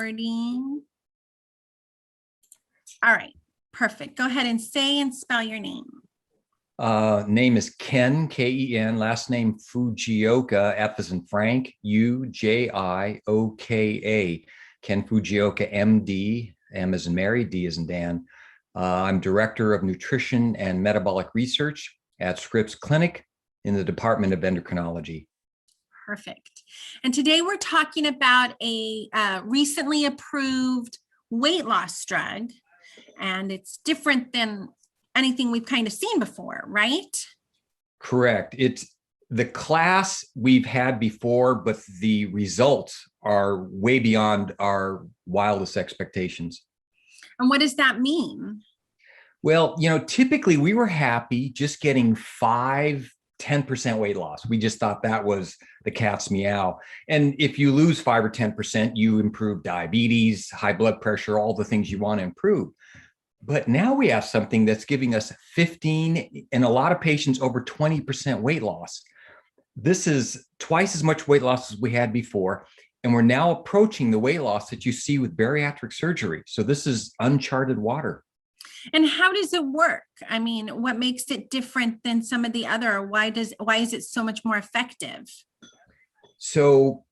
recording. All right, perfect. Go ahead and say and spell your name. Name is Ken, K-E-N, last name Fujioka, F as in Frank, U-J-I-O-K-A, Ken Fujioka, M.D., M as in Mary, D as in Dan. I'm Director of Nutrition and Metabolic Research at Scripps Clinic in the Department of Endocrinology. Perfect. And today we're talking about a recently approved weight loss drug, and it's different than anything we've kind of seen before, right? Correct. It's the class we've had before, but the results are way beyond our wildest expectations. And what does that mean? Well, typically we were happy just getting 5-10% weight loss. We just thought that was the cat's meow. And if you lose 5 or 10%, you improve diabetes, high blood pressure, all the things you want to improve. But now we have something that's giving us 15 and a lot of patients over 20% weight loss. This is twice as much weight loss as we had before. And we're now approaching the weight loss that you see with bariatric surgery. So this is uncharted water. And how does it work? I mean, what makes it different than some of the other? Why is it so much more effective? So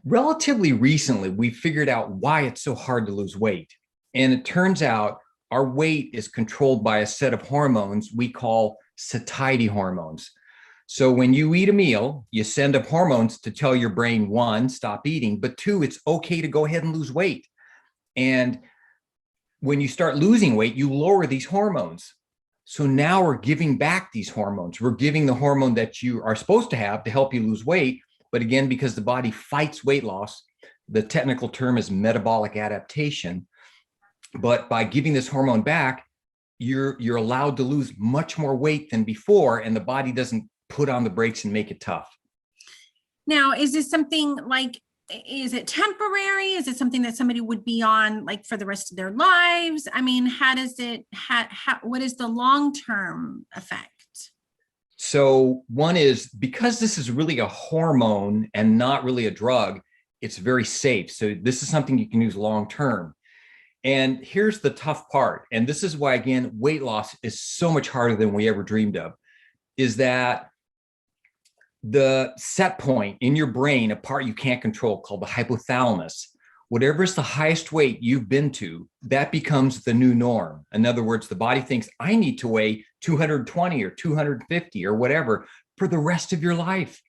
relatively recently, we figured out why it's so hard to lose weight. And it turns out our weight is controlled by a set of hormones we call satiety hormones. So when you eat a meal, you send up hormones to tell your brain, 1, stop eating, but 2, it's okay to go ahead and lose weight. And when you start losing weight, you lower these hormones. So now we're giving back these hormones. We're giving the hormone that you are supposed to have to help you lose weight. But again, because the body fights weight loss, the technical term is metabolic adaptation. But by giving this hormone back, you're allowed to lose much more weight than before, and the body doesn't put on the brakes and make it tough. Now, is this something like, is it temporary? Is it something that somebody would be on like for the rest of their lives? I mean, what is the long-term effect? So one is, because this is really a hormone and not really a drug, it's very safe. So this is something you can use long-term. And here's the tough part. And this is why, again, weight loss is so much harder than we ever dreamed of, is that the set point in your brain, a part you can't control called the hypothalamus, whatever is the highest weight you've been to, that becomes the new norm. In other words, the body thinks, I need to weigh 220 or 250 or whatever for the rest of your life.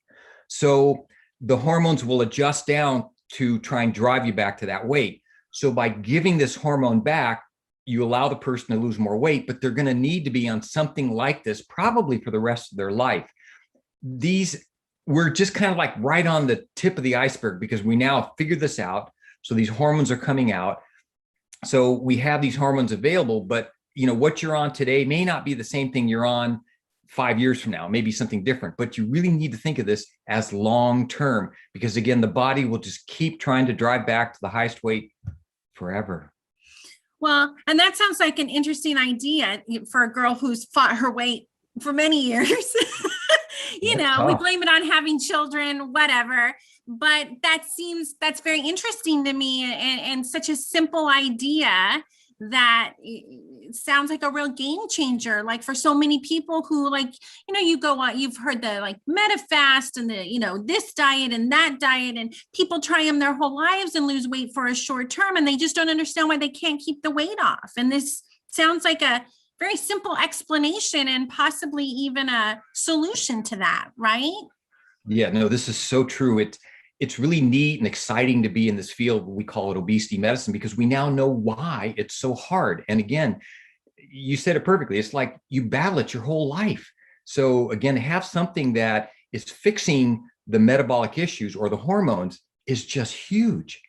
So the hormones will adjust down to try and drive you back to that weight. So by giving this hormone back, you allow the person to lose more weight, but they're going to need to be on something like this probably for the rest of their life. We're just kind of like right on the tip of the iceberg because we now figured this out. So these hormones are coming out. So we have these hormones available, but what you're on today may not be the same thing you're on 5 years from now, maybe something different, but you really need to think of this as long-term because again, the body will just keep trying to drive back to the highest weight forever. Well, and that sounds like an interesting idea for a girl who's fought her weight for many years. We blame it on having children, whatever. But that's very interesting to me and such a simple idea that it sounds like a real game changer. Like for so many people who you go on, you've heard the MetaFast and the, this diet and that diet, and people try them their whole lives and lose weight for a short term. And they just don't understand why they can't keep the weight off. And this sounds like a very simple explanation and possibly even a solution to that, right? Yeah, no, this is so true. It's really neat and exciting to be in this field. We call it obesity medicine because we now know why it's so hard. And again, you said it perfectly. It's like you battle it your whole life. So again, have something that is fixing the metabolic issues or the hormones is just huge.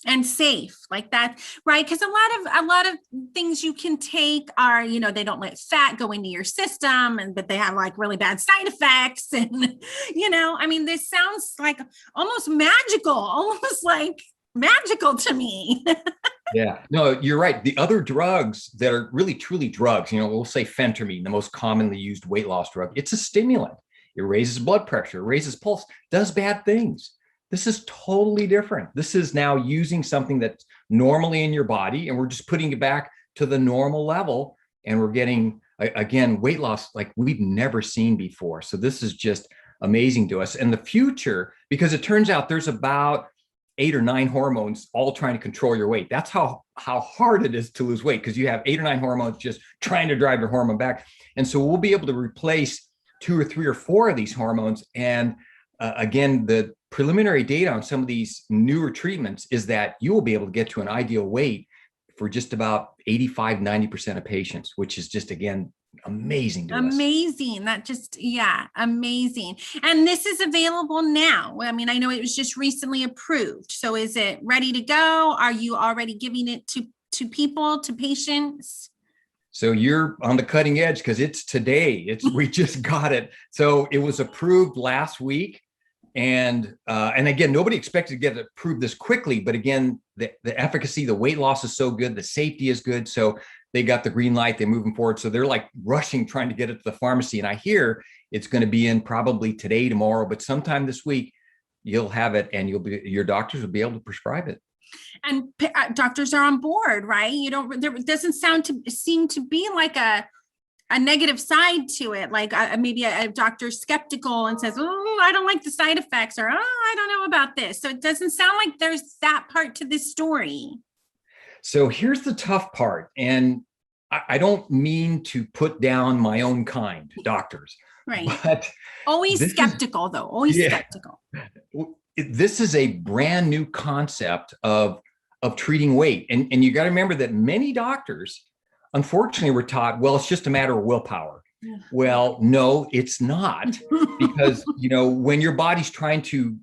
And safe like that, right? Because a lot of things you can take are, they don't let fat go into your system, but they have like really bad side effects. And, this sounds like almost magical to me. Yeah, no, you're right. The other drugs that are really truly drugs, we'll say phentermine, the most commonly used weight loss drug, it's a stimulant. It raises blood pressure, raises pulse, does bad things. This is totally different. This is now using something that's normally in your body, and we're just putting it back to the normal level. And we're getting, again, weight loss like we've never seen before. So this is just amazing to us. And the future, because it turns out there's about 8 or 9 hormones all trying to control your weight. That's how hard it is to lose weight, because you have 8 or 9 hormones just trying to drive your hormone back. And so we'll be able to replace 2 or 3 or 4 of these hormones. And again, the preliminary data on some of these newer treatments is that you will be able to get to an ideal weight for just about 85–90% of patients, which is just, again, amazing to us. Amazing. That just, yeah, amazing. And this is available now. I mean, I know it was just recently approved. So is it ready to go? Are you already giving it to people, to patients? So you're on the cutting edge, because it's today. We just got it. So it was approved last week. And again, nobody expected to get it approved this quickly, but again, the efficacy, the weight loss is so good, the safety is good. So they got the green light, they're moving forward. So they're like rushing, trying to get it to the pharmacy. And I hear it's going to be in probably today, tomorrow, but sometime this week, you'll have it, and your doctors will be able to prescribe it. And doctors are on board, right? There doesn't seem to be like a negative side to it. Like maybe a doctor's skeptical and says, oh, I don't like the side effects, or, oh, I don't know about this. So it doesn't sound like there's that part to this story. So here's the tough part. And I don't mean to put down my own kind, doctors. Right. But always skeptical, though. Always skeptical. This is a brand new concept of treating weight. And you got to remember that many doctors, unfortunately, were taught, well, it's just a matter of willpower. Yeah. Well, no, it's not. Because, when your body's trying to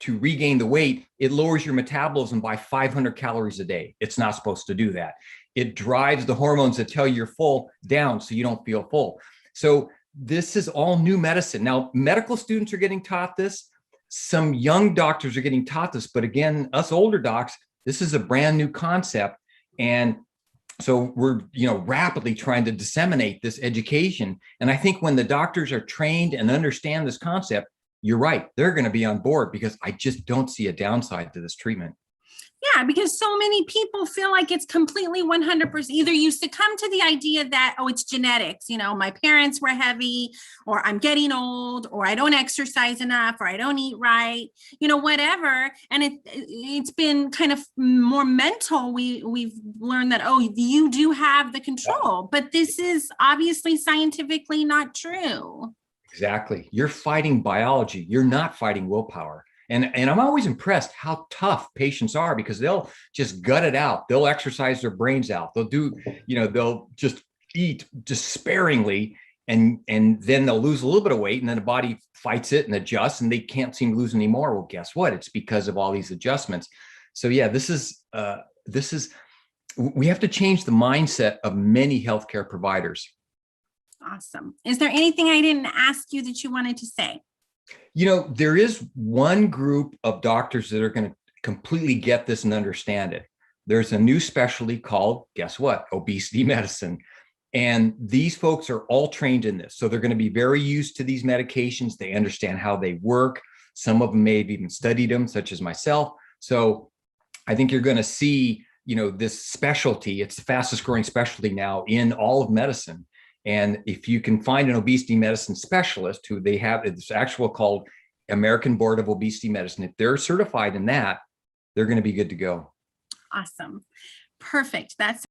regain the weight, it lowers your metabolism by 500 calories a day. It's not supposed to do that. It drives the hormones that tell you you're full down, so you don't feel full. So this is all new medicine. Now, medical students are getting taught this. Some young doctors are getting taught this. But again, us older docs, this is a brand new concept. And so we're, rapidly trying to disseminate this education. And I think when the doctors are trained and understand this concept, you're right, they're going to be on board, because I just don't see a downside to this treatment. Yeah, because so many people feel like it's completely 100%. Either you succumb to the idea that, oh, it's genetics, my parents were heavy, or I'm getting old, or I don't exercise enough, or I don't eat right, whatever. And it's been kind of more mental. We've learned that, oh, you do have the control, but this is obviously scientifically not true. Exactly. You're fighting biology. You're not fighting willpower. And I'm always impressed how tough patients are, because they'll just gut it out. They'll exercise their brains out. They'll do, they'll just eat sparingly, and then they'll lose a little bit of weight, and then the body fights it and adjusts, and they can't seem to lose any more. Well, guess what? It's because of all these adjustments. So yeah, this is we have to change the mindset of many healthcare providers. Awesome. Is there anything I didn't ask you that you wanted to say? There is one group of doctors that are going to completely get this and understand it. There's a new specialty called, guess what? Obesity medicine. And these folks are all trained in this. So they're going to be very used to these medications. They understand how they work. Some of them may have even studied them, such as myself. So I think you're going to see, this specialty. It's the fastest growing specialty now in all of medicine. And if you can find an obesity medicine specialist who they have, it's actual called American Board of Obesity Medicine. If they're certified in that, they're going to be good to go. Awesome. Perfect. That's